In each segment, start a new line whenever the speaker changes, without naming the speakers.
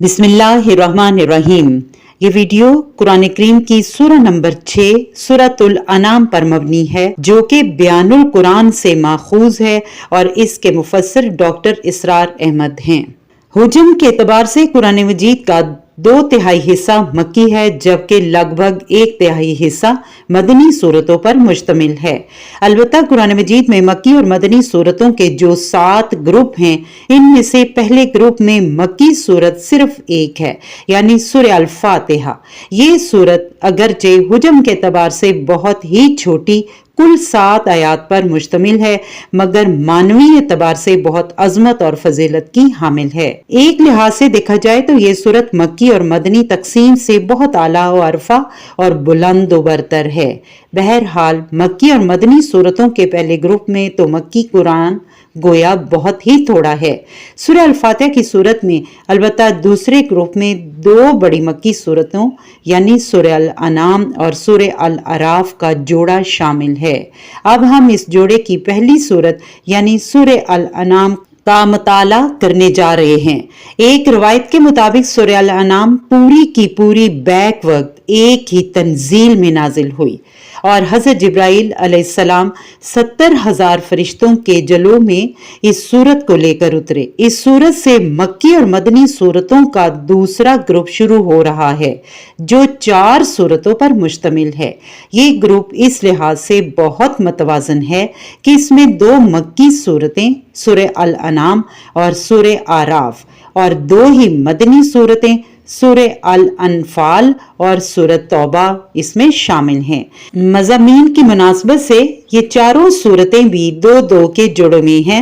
بسم اللہ الرحمن الرحیم۔ یہ ویڈیو قرآن کریم کی سورہ نمبر 6 سورۃ الانعام پر مبنی ہے جو کہ بیان القرآن سے ماخوذ ہے اور اس کے مفسر ڈاکٹر اسرار احمد ہیں۔ حجم کے اعتبار سے قرآن مجید کا 2/3 حصہ مکی ہے جبکہ لگ بھگ 1/3 حصہ مدنی صورتوں پر مشتمل ہے۔ البتہ قرآن مجید میں مکی اور مدنی صورتوں کے جو 7 گروپ ہیں ان میں سے پہلے گروپ میں مکی صورت صرف ایک ہے یعنی سورہ الفاتحہ۔ یہ صورت اگرچہ حجم کے اعتبار سے بہت ہی چھوٹی کل 7 آیات پر مشتمل ہے مگر معنوی اعتبار سے بہت عظمت اور فضیلت کی حامل ہے۔ ایک لحاظ سے دیکھا جائے تو یہ صورت مکی اور مدنی تقسیم سے بہت اعلیٰ و عرفہ اور بلند و برتر ہے۔ بہرحال مکی اور مدنی صورتوں کے پہلے گروپ میں تو مکی قرآن گویا بہت ہی تھوڑا ہے۔ سورہ الفاتحہ کی صورت میں البتہ دوسرے گروپ میں 2 بڑی مکی صورتوں یعنی سورہ الانعام اور سورہ الاعراف کا جوڑا شامل ہے۔ اب ہم اس جوڑے کی پہلی صورت یعنی سورہ الانعام کا مطالعہ کرنے جا رہے ہیں۔ ایک روایت کے مطابق سورہ الانعام پوری کی پوری بیک وقت ایک ہی تنزیل میں نازل ہوئی اور حضرت جبرائیل علیہ السلام 70,000 فرشتوں کے جلوہ میں اس صورت کو لے کر اترے۔ اس صورت سے مکی اور مدنی صورتوں کا دوسرا گروپ شروع ہو رہا ہے جو 4 صورتوں پر مشتمل ہے۔ یہ گروپ اس لحاظ سے بہت متوازن ہے کہ اس میں 2 مکی صورتیں سورہ الانعام اور سورہ اعراف اور 2 ہی مدنی صورتیں سورہ الانفال اور سورہ توبہ اس میں شامل ہیں۔ مضامین کی مناسبت سے یہ چاروں صورتیں بھی 2 کے جوڑوں میں ہیں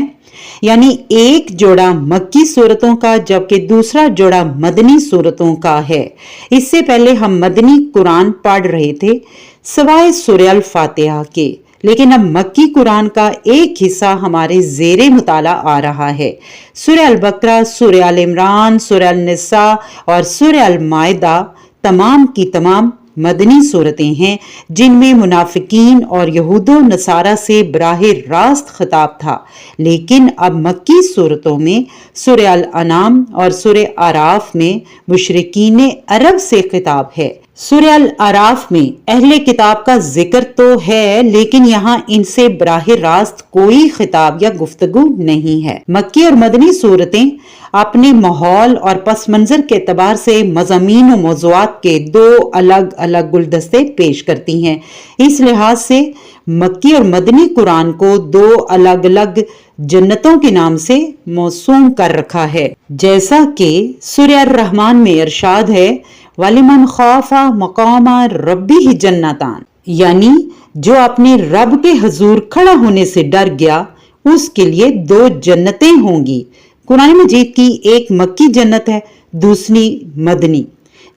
یعنی ایک جوڑا مکی صورتوں کا جبکہ دوسرا جوڑا مدنی صورتوں کا ہے۔ اس سے پہلے ہم مدنی قرآن پڑھ رہے تھے سوائے سورہ الفاتحہ کے، لیکن اب مکی قرآن کا ایک حصہ ہمارے زیر مطالعہ آ رہا ہے۔ سورہ البقرہ، سورہ آل عمران، سورہ النساء اور سورہ المائدہ تمام کی تمام مدنی صورتیں ہیں جن میں منافقین اور یہود و نصارہ سے براہ راست خطاب تھا، لیکن اب مکی صورتوں میں سورہ الانعام اور سورہ اعراف میں مشرکین عرب سے خطاب ہے۔ سورہ الاعراف میں اہل کتاب کا ذکر تو ہے لیکن یہاں ان سے براہ راست کوئی خطاب یا گفتگو نہیں ہے۔ مکی اور مدنی صورتیں اپنے ماحول اور پس منظر کے اعتبار سے مضامین و موضوعات کے 2 الگ الگ گلدستے پیش کرتی ہیں۔ اس لحاظ سے مکی اور مدنی قرآن کو 2 الگ الگ جنتوں کے نام سے موسوم کر رکھا ہے، جیسا کہ سورہ الرحمن میں ارشاد ہے وَلِمَنْ خَافَ مَقَامَ رَبِّهِ جَنَّتَانِ، یعنی جو اپنے رب کے حضور کھڑا ہونے سے ڈر گیا اس کے لیے 2 جنتیں ہوں گی۔ قرآن مجید کی ایک مکی جنت ہے، دوسری مدنی۔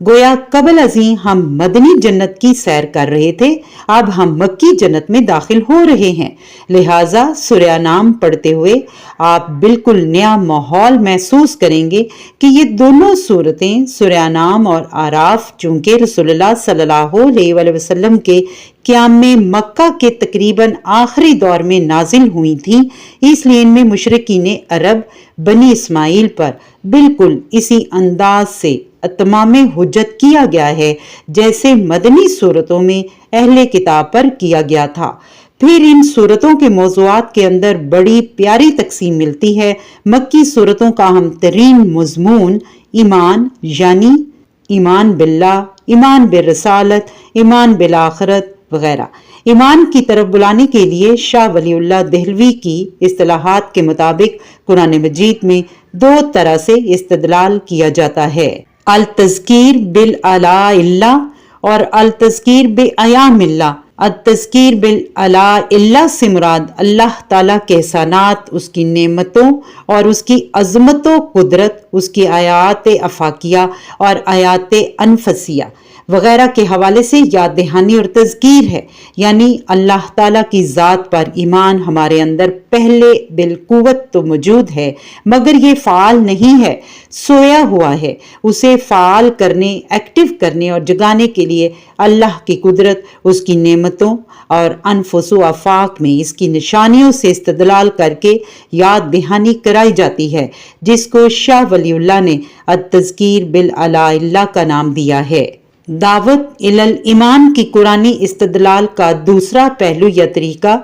گویا قبل ازیں ہم مدنی جنت کی سیر کر رہے تھے، اب ہم مکی جنت میں داخل ہو رہے ہیں، لہٰذا سورہ انعام پڑھتے ہوئے آپ بالکل نیا ماحول محسوس کریں گے کہ یہ دونوں صورتیں سورہ انعام اور اعراف چونکہ رسول اللہ صلی اللہ علیہ وآلہ وسلم کے قیام مکہ کے تقریباً آخری دور میں نازل ہوئی تھیں، اس لیے ان میں مشرکین عرب بنی اسماعیل پر بالکل اسی انداز سے اتمام حجت کیا گیا ہے جیسے مدنی صورتوں میں اہل کتاب پر کیا گیا تھا۔ پھر ان صورتوں کے موضوعات کے اندر بڑی پیاری تقسیم ملتی ہے۔ مکی صورتوں کا اہم ترین مضمون ایمان یعنی ایمان باللہ، ایمان بالرسالت، ایمان بالآخرت وغیرہ۔ ایمان کی طرف بلانے کے لیے شاہ ولی اللہ دہلوی کی اصطلاحات کے مطابق قرآن مجید میں 2 طرح سے استدلال کیا جاتا ہے، التذکیر بالآلاء اللہ اور التذکیر بایام اللہ۔ التذکیر بالآلاء اللہ سے مراد اللہ تعالیٰ کے احسانات، اس کی نعمتوں اور اس کی عظمت و قدرت، اس کی آیات افاقیہ اور آیات انفسیہ۔ وغیرہ کے حوالے سے یاد دہانی اور تذکیر ہے، یعنی اللہ تعالیٰ کی ذات پر ایمان ہمارے اندر پہلے بالقوت تو موجود ہے، مگر یہ فعال نہیں ہے، سویا ہوا ہے۔ اسے فعال کرنے، ایکٹیو کرنے اور جگانے کے لیے اللہ کی قدرت، اس کی نعمتوں اور انفس و آفاق میں اس کی نشانیوں سے استدلال کر کے یاد دہانی کرائی جاتی ہے، جس کو شاہ ولی اللہ نے التذکیر بالآلاء اللہ کا نام دیا ہے۔ دعوت الایمان کی قرآنی استدلال کا دوسرا پہلو یا طریقہ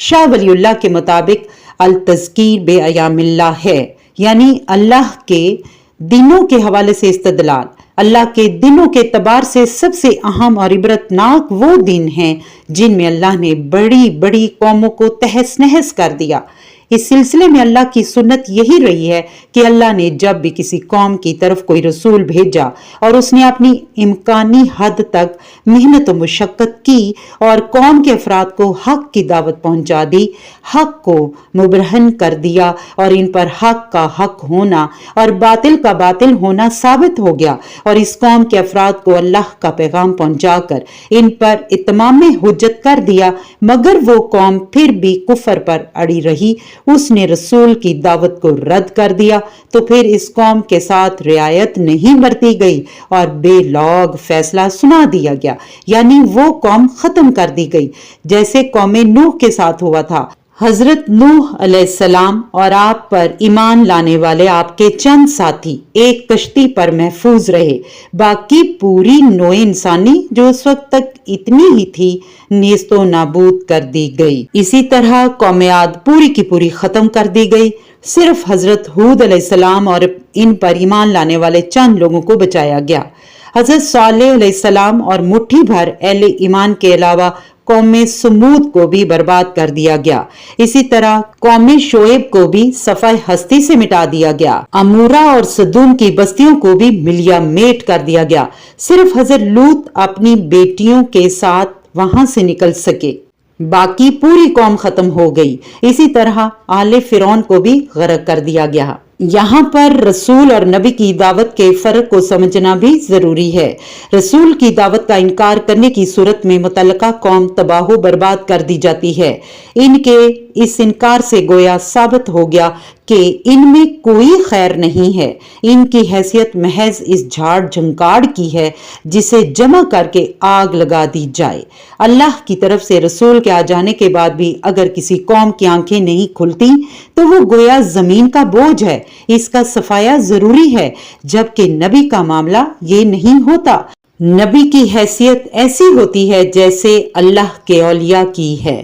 شاہ ولی اللہ کے مطابق التذکیر بایام اللہ ہے، یعنی اللہ کے دنوں کے حوالے سے استدلال۔ اللہ کے دنوں کے اعتبار سے سب سے اہم اور عبرتناک وہ دن ہیں جن میں اللہ نے بڑی بڑی قوموں کو تہس نہس کر دیا۔ اس سلسلے میں اللہ کی سنت یہی رہی ہے کہ اللہ نے جب بھی کسی قوم کی طرف کوئی رسول بھیجا اور اس نے اپنی امکانی حد تک محنت و مشقت کی اور قوم کے افراد کو حق کی دعوت پہنچا دی، حق کو مبرہن کر دیا اور ان پر حق کا حق ہونا اور باطل کا باطل ہونا ثابت ہو گیا، اور اس قوم کے افراد کو اللہ کا پیغام پہنچا کر ان پر اتمام حجت کر دیا، مگر وہ قوم پھر بھی کفر پر اڑی رہی، اس نے رسول کی دعوت کو رد کر دیا، تو پھر اس قوم کے ساتھ رعایت نہیں برتی گئی اور بے لوگ فیصلہ سنا دیا گیا، یعنی وہ قوم ختم کر دی گئی، جیسے قوم نوح کے ساتھ ہوا تھا۔ حضرت نوح علیہ السلام اور آپ پر ایمان لانے والے آپ کے چند ساتھی ایک کشتی پر محفوظ رہے، باقی پوری نوع انسانی جو اس وقت تک اتنی ہی تھی نیست و نابود کر دی گئی۔ اسی طرح قوم عاد پوری کی پوری ختم کر دی گئی، صرف حضرت ہود علیہ السلام اور ان پر ایمان لانے والے چند لوگوں کو بچایا گیا۔ حضرت صالح علیہ السلام اور مٹھی بھر اہل ایمان کے علاوہ قوم سمود کو بھی برباد کر دیا گیا۔ اسی طرح قوم شعیب کو بھی صفحہ ہستی سے مٹا دیا گیا۔ امورہ اور صدوم کی بستیوں کو بھی ملیا میٹ کر دیا گیا، صرف حضرت لوط اپنی بیٹیوں کے ساتھ وہاں سے نکل سکے، باقی پوری قوم ختم ہو گئی۔ اسی طرح آل فرعون کو بھی غرق کر دیا گیا۔ یہاں پر رسول اور نبی کی دعوت کے فرق کو سمجھنا بھی ضروری ہے۔ رسول کی دعوت کا انکار کرنے کی صورت میں متعلقہ قوم تباہ و برباد کر دی جاتی ہے۔ ان کے اس انکار سے گویا ثابت ہو گیا کہ ان میں کوئی خیر نہیں ہے، ان کی حیثیت محض اس جھاڑ جھنکاڑ کی ہے جسے جمع کر کے آگ لگا دی جائے۔ اللہ کی طرف سے رسول کے آ جانے کے بعد بھی اگر کسی قوم کی آنکھیں نہیں کھلتی تو وہ گویا زمین کا بوجھ ہے، اس کا صفایا ضروری ہے، جبکہ نبی کا معاملہ یہ نہیں ہوتا۔ نبی کی حیثیت ایسی ہوتی ہے جیسے اللہ کے اولیاء کی ہے،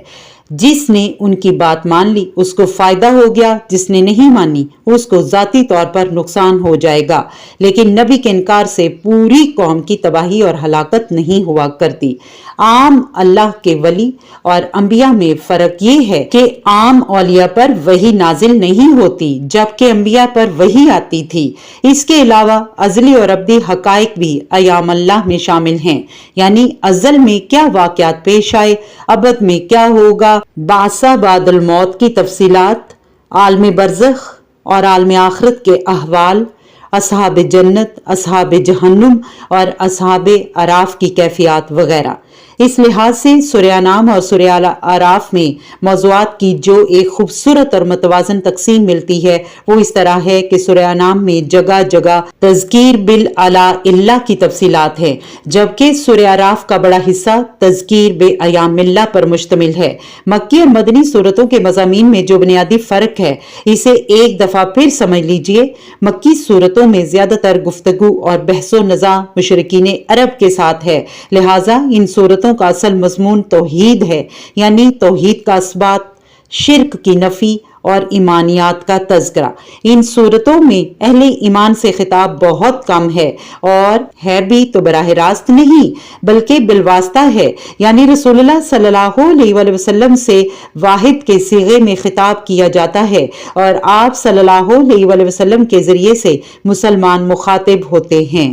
جس نے ان کی بات مان لی اس کو فائدہ ہو گیا، جس نے نہیں مانی اس کو ذاتی طور پر نقصان ہو جائے گا، لیکن نبی کے انکار سے پوری قوم کی تباہی اور ہلاکت نہیں ہوا کرتی۔ عام اللہ کے ولی اور انبیاء میں فرق یہ ہے کہ عام اولیاء پر وحی نازل نہیں ہوتی جبکہ انبیاء پر وحی آتی تھی۔ اس کے علاوہ ازلی اور ابدی حقائق بھی ایام اللہ میں شامل ہیں، یعنی ازل میں کیا واقعات پیش آئے، ابد میں کیا ہوگا، بعث بعد الموت کی تفصیلات، عالم برزخ اور عالم آخرت کے احوال، اصحاب جنت، اصحاب جہنم اور اصحاب اعراف کی کیفیات وغیرہ۔ اس لحاظ سے سورہ انعام اور سورہ اعراف میں موضوعات کی جو ایک خوبصورت اور متوازن تقسیم ملتی ہے وہ اس طرح ہے کہ سورہ انعام میں جگہ جگہ تذکیر بالآلاء اللہ کی تفصیلات ہیں، جبکہ سورہ اعراف کا بڑا حصہ تذکیر بایام اللہ پر مشتمل ہے۔ مکی اور مدنی صورتوں کے مضامین میں جو بنیادی فرق ہے اسے ایک دفعہ پھر سمجھ لیجئے۔ مکی صورتوں میں زیادہ تر گفتگو اور بحث و نظاں مشرکین عرب کے ساتھ ہے، لہٰذا ان صورتوں کا اصل مضمون توحید ہے، یعنی توحید کا اثبات، شرک کی نفی اور ایمانیات کا تذکرہ۔ ان صورتوں میں اہل ایمان سے خطاب بہت کم ہے، اور ہے بھی تو براہ راست نہیں بلکہ بالواسطہ ہے، یعنی رسول اللہ صلی اللہ علیہ وآلہ وسلم سے واحد کے صیغے میں خطاب کیا جاتا ہے، اور آپ صلی اللہ علیہ وآلہ وسلم کے ذریعے سے مسلمان مخاطب ہوتے ہیں۔